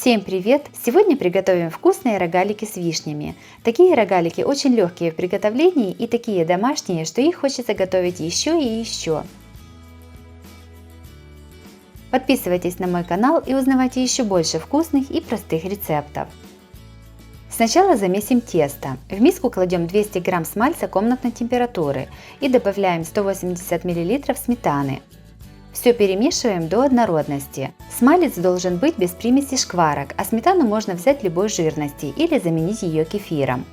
Всем привет! Сегодня приготовим вкусные рогалики с вишнями. Такие рогалики очень легкие в приготовлении и такие домашние, что их хочется готовить еще и еще. Подписывайтесь на мой канал и узнавайте еще больше вкусных и простых рецептов. Сначала замесим тесто. В миску кладем 200 грамм смальца комнатной температуры и добавляем 180 мл сметаны. Все перемешиваем до однородности. Смалец должен быть без примеси шкварок, а сметану можно взять любой жирности или заменить ее кефиром.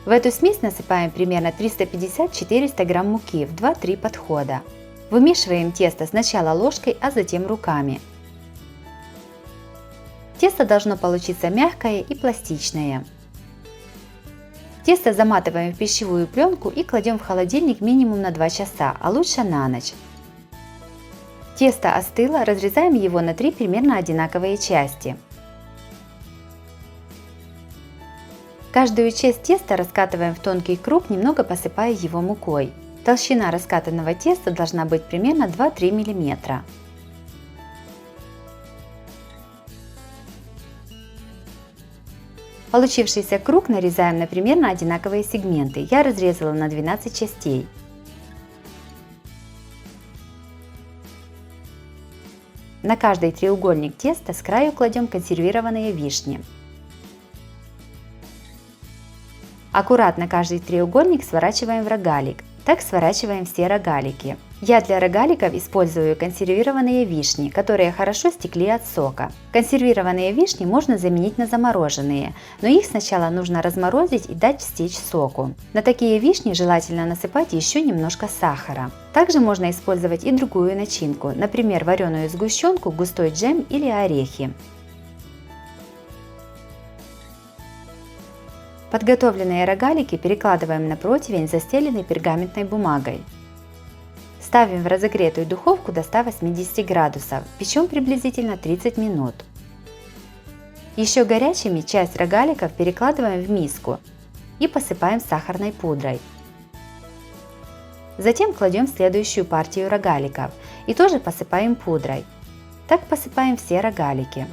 В эту смесь насыпаем примерно 350-400 грамм муки в 2-3 подхода. Вымешиваем тесто сначала ложкой, а затем руками. Тесто должно получиться мягкое и пластичное. Тесто заматываем в пищевую пленку и кладем в холодильник минимум на 2 часа, а лучше на ночь. Тесто остыло, разрезаем его на 3 примерно одинаковые части. Каждую часть теста раскатываем в тонкий круг, немного посыпая его мукой. Толщина раскатанного теста должна быть примерно 2-3 мм. Получившийся круг нарезаем на примерно одинаковые сегменты. Я разрезала на 12 частей. На каждый треугольник теста с краю кладем консервированные вишни. Аккуратно каждый треугольник сворачиваем в рогалик. Так сворачиваем все рогалики. Я для рогаликов использую консервированные вишни, которые хорошо стекли от сока. Консервированные вишни можно заменить на замороженные, но их сначала нужно разморозить и дать стечь соку. На такие вишни желательно насыпать еще немножко сахара. Также можно использовать и другую начинку, например, вареную сгущенку, густой джем или орехи. Подготовленные рогалики перекладываем на противень, застеленный пергаментной бумагой. Ставим в разогретую духовку до 180 градусов, печем приблизительно 30 минут. Еще горячими часть рогаликов перекладываем в миску и посыпаем сахарной пудрой. Затем кладем следующую партию рогаликов и тоже посыпаем пудрой. Так посыпаем все рогалики.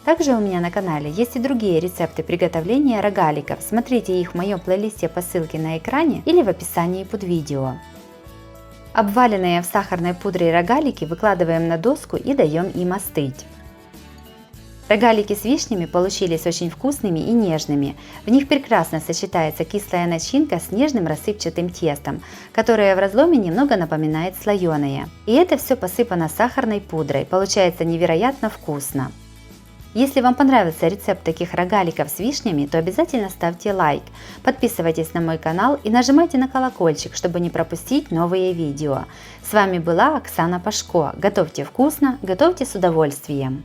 Также у меня на канале есть и другие рецепты приготовления рогаликов, смотрите их в моем плейлисте по ссылке на экране или в описании под видео. Обваленные в сахарной пудре рогалики выкладываем на доску и даем им остыть. Рогалики с вишнями получились очень вкусными и нежными. В них прекрасно сочетается кислая начинка с нежным рассыпчатым тестом, которое в разломе немного напоминает слоеное. И это все посыпано сахарной пудрой, получается невероятно вкусно. Если вам понравился рецепт таких рогаликов с вишнями, то обязательно ставьте лайк, подписывайтесь на мой канал и нажимайте на колокольчик, чтобы не пропустить новые видео. С вами была Оксана Пашко. Готовьте вкусно, готовьте с удовольствием!